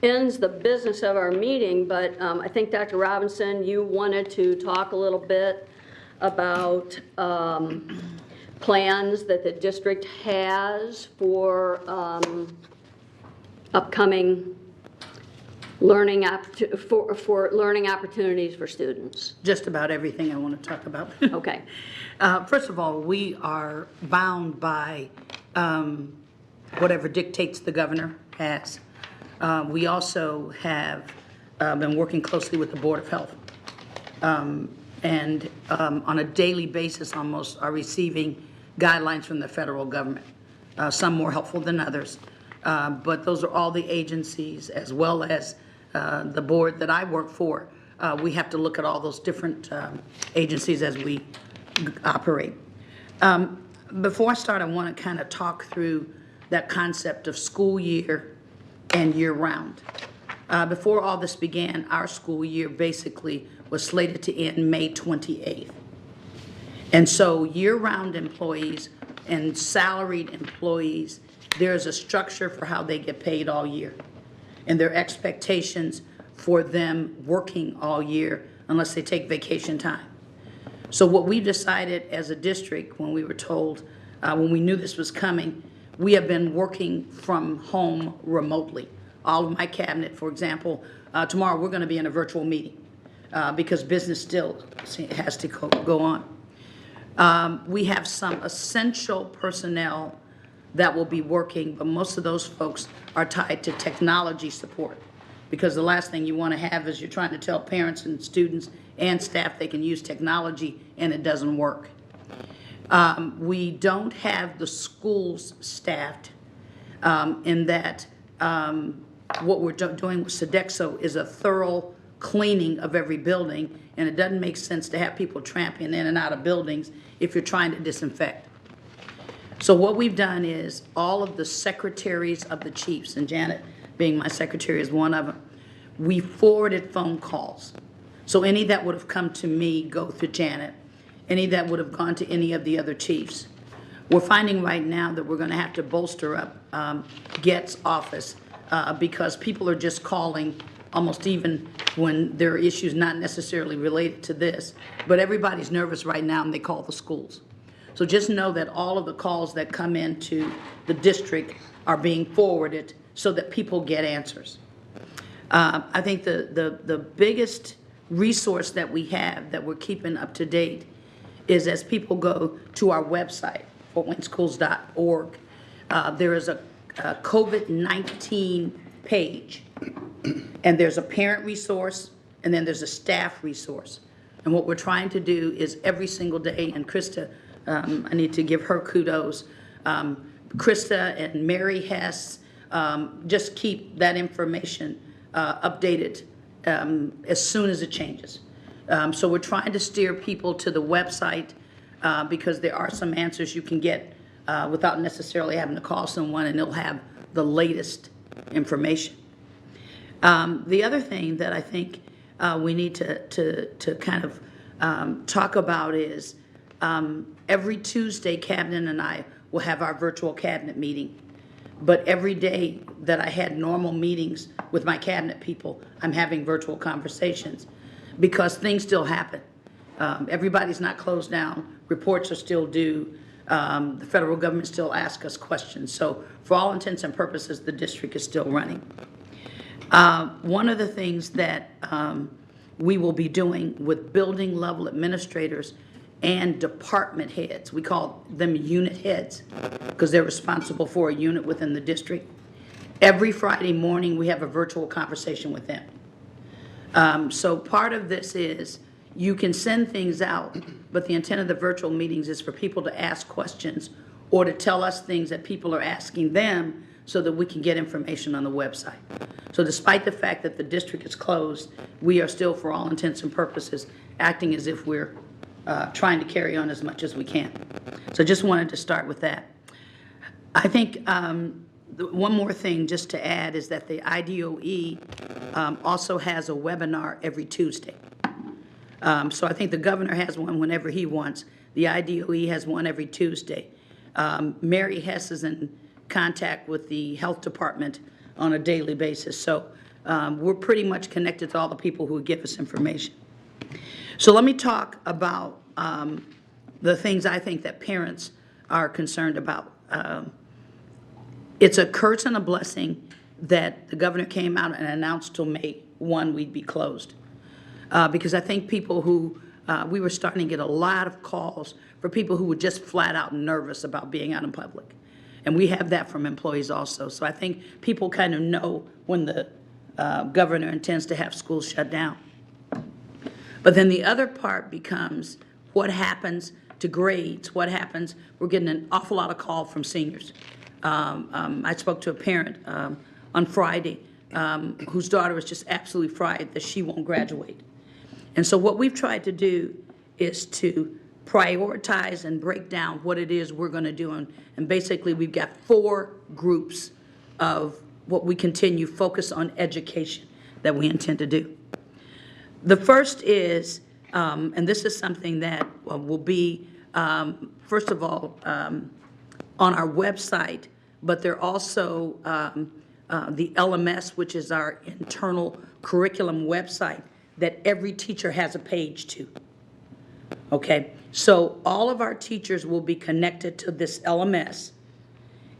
ends the business of our meeting, but I think, Dr. Robinson, you wanted to talk a little bit about plans that the district has for upcoming learning learning opportunities for students. Just about everything I want to talk about. Okay. First of all, we are bound by whatever dictates the governor has. We also have been working closely with the Board of Health, and on a daily basis almost are receiving guidelines from the federal government, some more helpful than others. But those are all the agencies, as well as the board that I work for. We have to look at all those different agencies as we operate. Before I start, I want to kind of talk through that concept of school year and year-round. Before all this began, our school year basically was slated to end May 28th. And so year-round employees and salaried employees, there's a structure for how they get paid all year. And there are expectations for them working all year unless they take vacation time. So what we decided as a district when we were told, when we knew this was coming, we have been working from home remotely. All of my cabinet, for example, tomorrow we're going to be in a virtual meeting because business still has to go on. We have some essential personnel that will be working, but most of those folks are tied to technology support, because the last thing you want to have is you're trying to tell parents and students and staff they can use technology and it doesn't work. We don't have the schools staffed in that what we're doing with Sodexo is a thorough cleaning of every building, and it doesn't make sense to have people tramping in and out of buildings if you're trying to disinfect. So what we've done is all of the secretaries of the chiefs, and Janet being my secretary is one of them, we forwarded phone calls. So any that would have come to me go through Janet, any that would have gone to any of the other chiefs. We're finding right now that we're going to have to bolster up Get's office because people are just calling almost even when there are issues not necessarily related to this, but everybody's nervous right now and they call the schools. So just know that all of the calls that come into the district are being forwarded so that people get answers. I think the biggest resource that we have that we're keeping up to date is as people go to our website, fortwayneschools.org, there is a COVID-19 page, and there's a parent resource, and then there's a staff resource. And what we're trying to do is every single day, and Krista, I need to give her kudos, Krista and Mary Hess, just keep that information updated as soon as it changes. So we're trying to steer people to the website because there are some answers you can get without necessarily having to call someone, and they'll have the latest information. The other thing that I think we need to kind of talk about is every Tuesday, Cabinet and I will have our virtual cabinet meeting. But every day that I had normal meetings with my cabinet people, I'm having virtual conversations because things still happen. Everybody's not closed down. Reports are still due. The federal government still asks us questions. So for all intents and purposes, the district is still running. One of the things that we will be doing with building level administrators and department heads, we call them unit heads because they're responsible for a unit within the district. Every Friday morning we have a virtual conversation with them. So part of this is you can send things out, but the intent of the virtual meetings is for people to ask questions or to tell us things that people are asking them so that we can get information on the website. So despite the fact that the district is closed, we are still, for all intents and purposes, acting as if we're trying to carry on as much as we can. So just wanted to start with that. I think one more thing just to add is that the IDOE also has a webinar every Tuesday. So I think the governor has one whenever he wants. The IDOE has one every Tuesday. Mary Hess is in contact with the health department on a daily basis. So we're pretty much connected to all the people who give us information. So let me talk about the things I think that parents are concerned about. It's a curse and a blessing that the governor came out and announced till May 1 we'd be closed. Because I think people who, we were starting to get a lot of calls for people who were just flat out nervous about being out in public. And we have that from employees also. So I think people kind of know when the governor intends to have schools shut down. But then the other part becomes what happens to grades, what happens, we're getting an awful lot of call from seniors. I spoke to a parent on Friday whose daughter was just absolutely fried that she won't graduate. And so what we've tried to do is to prioritize and break down what it is we're going to do. And basically, we've got 4 groups of what we continue focus on education that we intend to do. The first is, and this is something that will be, first of all, on our website, but they're also the LMS, which is our internal curriculum website that every teacher has a page to. Okay, so all of our teachers will be connected to this LMS,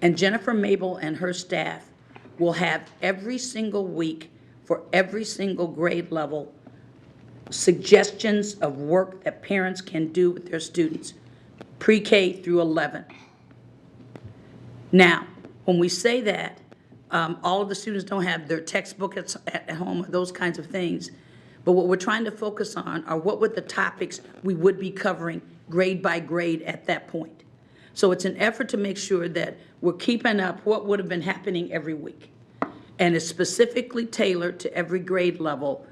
and Jennifer Mabel and her staff will have every single week for every single grade level suggestions of work that parents can do with their students, pre-K through 11. Now, when we say that, all of the students don't have their textbook at home or those kinds of things, but what we're trying to focus on are what would the topics we would be covering grade by grade at that point. So it's an effort to make sure that we're keeping up what would have been happening every week. And it's specifically tailored to every grade level,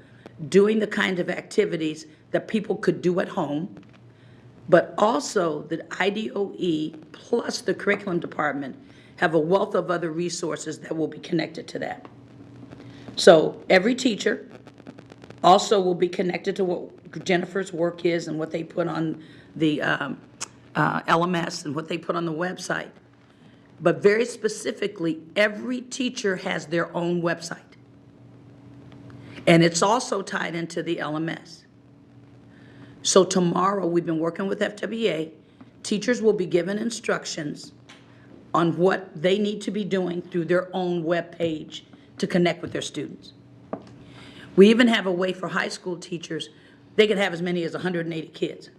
doing the kind of activities that people could do at home, but also the IDOE plus the curriculum department have a wealth of other resources that will be connected to that. So every teacher also will be connected to what Jennifer's work is and what they put on the LMS and what they put on the website. But very specifically, every teacher has their own website. And it's also tied into the LMS. So tomorrow, we've been working with FWA. Teachers will be given instructions on what they need to be doing through their own web page to connect with their students. We even have a way for high school teachers, they can have as many as 180 kids.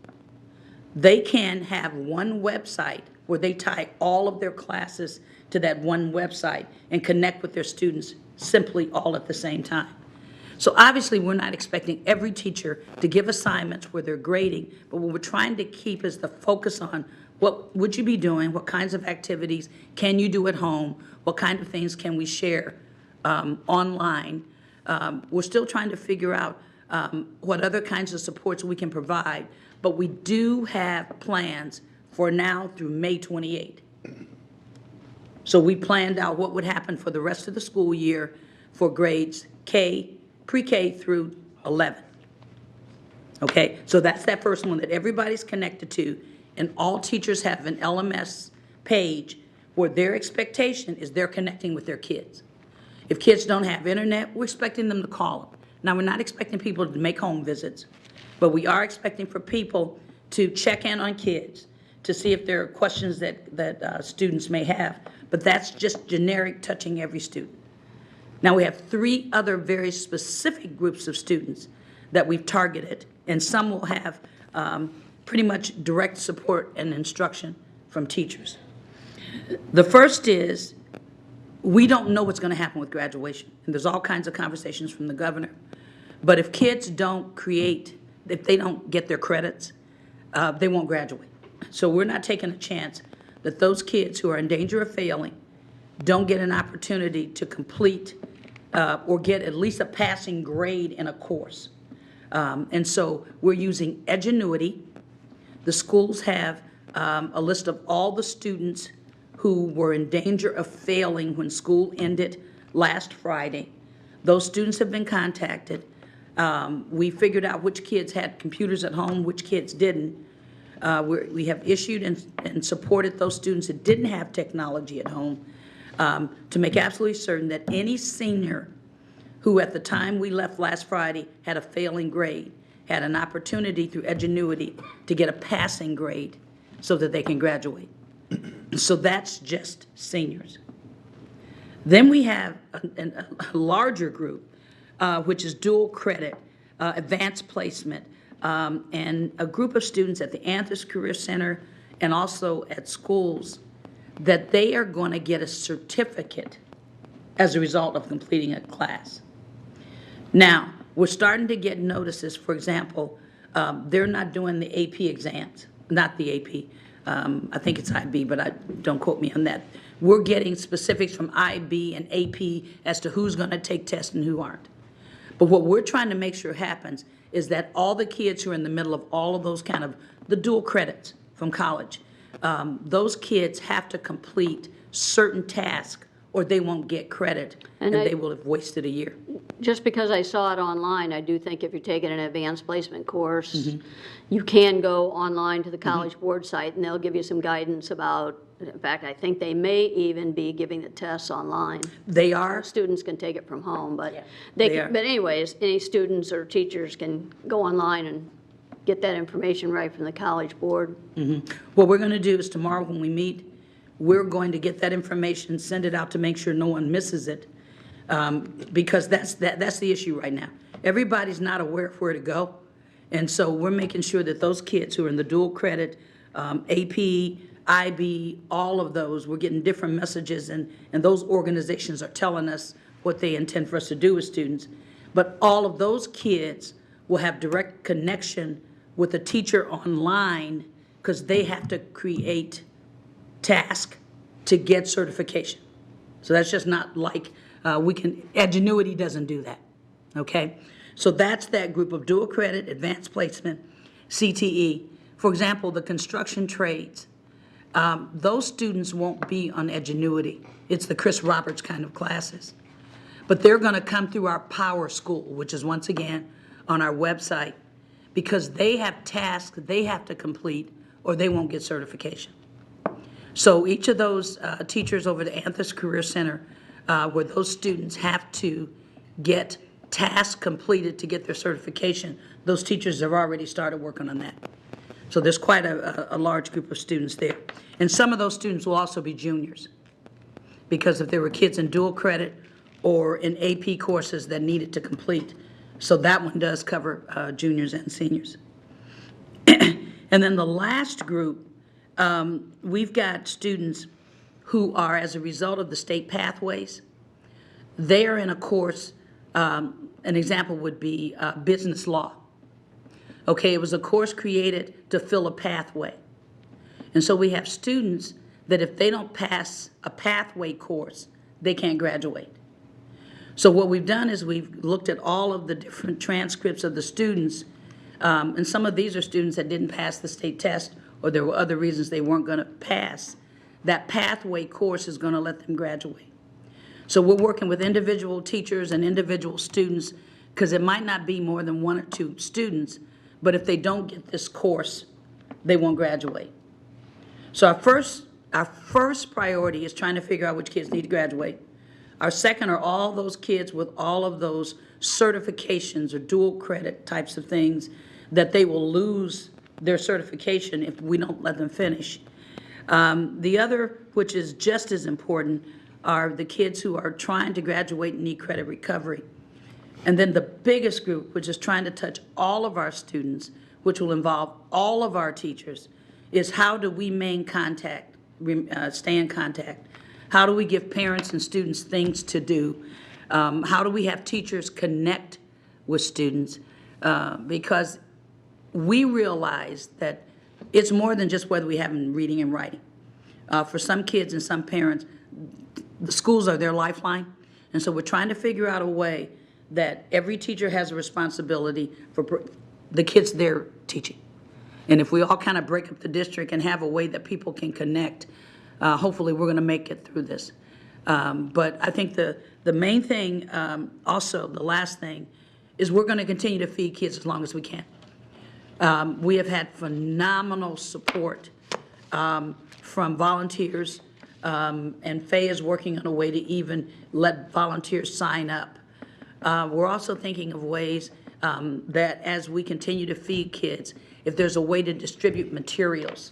They can have one website where they tie all of their classes to that one website and connect with their students simply all at the same time. So obviously, we're not expecting every teacher to give assignments where they're grading, but what we're trying to keep is the focus on what would you be doing, what kinds of activities can you do at home, what kind of things can we share online. We're still trying to figure out what other kinds of supports we can provide, but we do have plans for now through May 28. So we planned out what would happen for the rest of the school year for grades pre-K through 11. Okay, so that's that first one that everybody's connected to, and all teachers have an LMS page where their expectation is they're connecting with their kids. If kids don't have internet, we're expecting them to call them. Now, we're not expecting people to make home visits, but we are expecting for people to check in on kids to see if there are questions that students may have. But that's just generic touching every student. Now, we have 3 other very specific groups of students that we've targeted, and some will have pretty much direct support and instruction from teachers. The first is, we don't know what's going to happen with graduation, and there's all kinds of conversations from the governor. But if kids don't if they don't get their credits, they won't graduate. So we're not taking a chance that those kids who are in danger of failing don't get an opportunity to complete or get at least a passing grade in a course. And so we're using Edgenuity. The schools have a list of all the students who were in danger of failing when school ended last Friday. Those students have been contacted. We figured out which kids had computers at home, which kids didn't. We have issued and supported those students that didn't have technology at home. to make absolutely certain that any senior who at the time we left last Friday had a failing grade had an opportunity through Edgenuity to get a passing grade so that they can graduate. So that's just seniors. Then we have a larger group, which is dual credit, advanced placement, and a group of students at the Anthers Career Center and also at schools that they are going to get a certificate as a result of completing a class. Now, we're starting to get notices, for example, they're not doing the AP exams, not the AP. I think it's IB, but don't quote me on that. We're getting specifics from IB and AP as to who's going to take tests and who aren't. But what we're trying to make sure happens is that all the kids who are in the middle of all of those kind of the dual credits from college, those kids have to complete certain tasks or they won't get credit and they will have wasted a year. Just because I saw it online, I do think if you're taking an advanced placement course, you can go online to the College Board site and they'll give you some guidance about, in fact, I think they may even be giving the tests online. They are. Students can take it from home, but they are. But anyways, any students or teachers can go online and get that information right from the College Board. What we're going to do is tomorrow when we meet, we're going to get that information, send it out to make sure no one misses it, because that's the issue right now. Everybody's not aware of where to go, and so we're making sure that those kids who are in the dual credit, AP, IB, all of those, we're getting different messages, and those organizations are telling us what they intend for us to do with students. But all of those kids will have direct connection with a teacher online because they have to create task to get certification. So that's just not like Edgenuity doesn't do that, okay? So that's that group of dual credit, advanced placement, CTE. For example, the construction trades, those students won't be on Edgenuity. It's the Chris Roberts kind of classes. But they're gonna come through our Power School, which is once again on our website, because they have tasks they have to complete or they won't get certification. So each of those teachers over the Anthers Career Center, where those students have to get tasks completed to get their certification, those teachers have already started working on that. So there's quite a large group of students there. And some of those students will also be juniors, because if there were kids in dual credit or in AP courses that needed to complete. So that one does cover juniors and seniors. And then the last group, we've got students who are, as a result of the state pathways, they are in a course, an example would be business law. Okay, it was a course created to fill a pathway. And so we have students that if they don't pass a pathway course, they can't graduate. So what we've done is we've looked at all of the different transcripts of the students, and some of these are students that didn't pass the state test or there were other reasons they weren't going to pass. That pathway course is going to let them graduate. So we're working with individual teachers and individual students because it might not be more than one or two students, but if they don't get this course, they won't graduate. So our first priority is trying to figure out which kids need to graduate. Our second are all those kids with all of those certifications or dual credit types of things that they will lose their certification if we don't let them finish. The other, which is just as important, are the kids who are trying to graduate and need credit recovery. And then the biggest group, which is trying to touch all of our students, which will involve all of our teachers, is how do we stay in contact? How do we give parents and students things to do? How do we have teachers connect with students? Because we realize that it's more than just whether we have them reading and writing. For some kids and some parents, the schools are their lifeline. And so we're trying to figure out a way that every teacher has a responsibility for the kids they're teaching. And if we all kind of break up the district and have a way that people can connect, hopefully we're going to make it through this. But I think the main thing, also the last thing, is we're going to continue to feed kids as long as we can. We have had phenomenal support from volunteers And Faye is working on a way to even let volunteers sign up. We're also thinking of ways that as we continue to feed kids, if there's a way to distribute materials,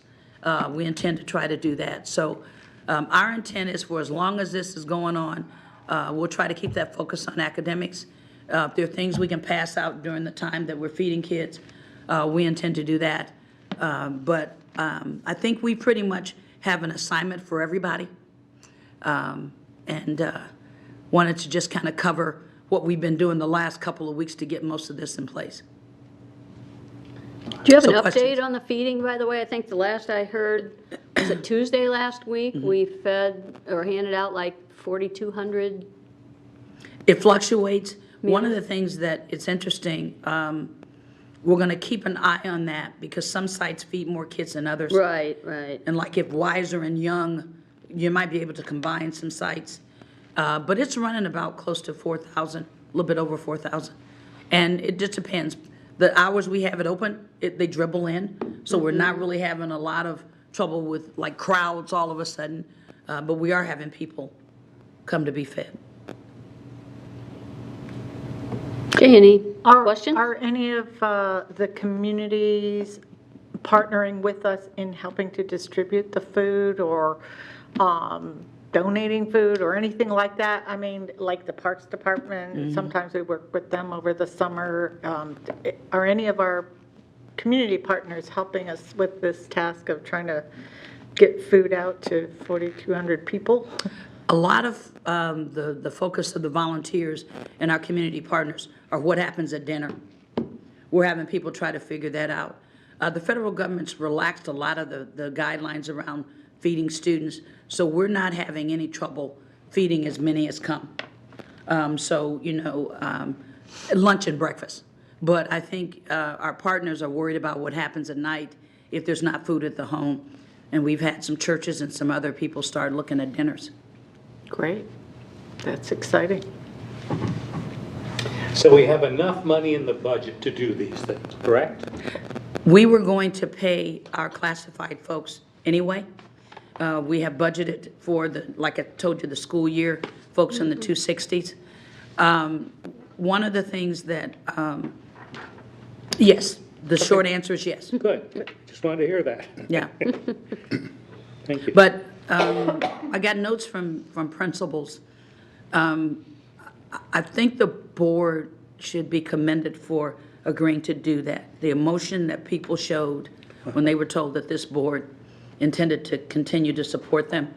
we intend to try to do that. So our intent is for as long as this is going on, we'll try to keep that focus on academics. If there are things we can pass out during the time that we're feeding kids, we intend to do that. But I think we pretty much have an assignment for everybody. And wanted to just kind of cover what we've been doing the last couple of weeks to get most of this in place. Do you have an So update questions? on the feeding, by the way? I think the last I heard, was it Tuesday last week? We fed or handed out like 4,200. It fluctuates. One of the things that it's interesting, we're going to keep an eye on that because some sites feed more kids than others. Right, right. And like if Weiser and Young, you might be able to combine some sites. But it's running about close to 4,000, a little bit over 4,000. And it just depends. The hours we have it open, they dribble in. So we're not really having a lot of trouble with like crowds all of a sudden. But we are having people come to be fed. Okay, any questions? Are any of the communities partnering with us in helping to distribute the food or donating food or anything like that? I mean, like the Parks Department, sometimes we work with them over the summer. Are any of our community partners helping us with this task of trying to get food out to 4,200 people? A lot of the focus of the volunteers and our community partners are what happens at dinner. We're having people try to figure that out. The federal government's relaxed a lot of the guidelines around feeding students, so we're not having any trouble feeding as many as come. Lunch and breakfast. But I think our partners are worried about what happens at night if there's not food at the home. And we've had some churches and some other people start looking at dinners. Great. That's exciting. So we have enough money in the budget to do these things, correct? We were going to pay our classified folks anyway. We have budgeted for like I told you, the school year, folks in the 260s. One of the things that, yes, the short answer is yes. Good, just wanted to hear that. Yeah. Thank you. But I got notes from principals. I think the board should be commended for agreeing to do that. The emotion that people showed when they were told that this board intended to continue to support them.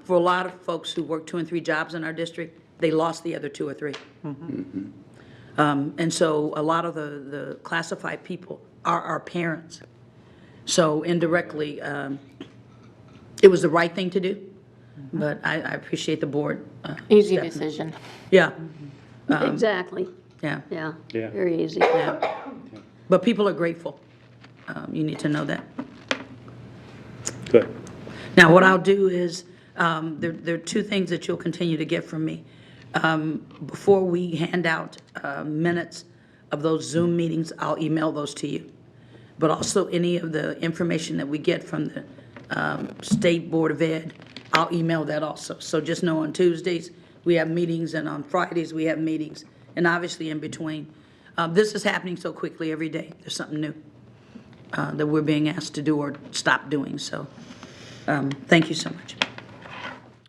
For a lot of folks who work 2 and 3 jobs in our district, they lost the other 2 or 3. And so a lot of the classified people are our parents. So indirectly, it was the right thing to do, but I appreciate the board. Easy stepping in. decision. Yeah, Exactly, yeah, yeah, Yeah. very easy. yeah. But people are grateful. You need to know that. Good. Now, what I'll do is, there are 2 things that you'll continue to get from me. Before we hand out minutes of those Zoom meetings, I'll email those to you. But also any of the information that we get from the State Board of Ed, I'll email that also. So just know on Tuesdays, we have meetings, and on Fridays, we have meetings, and obviously in between. This is happening so quickly every day. There's something new that we're being asked to do or stop doing. So thank you so much.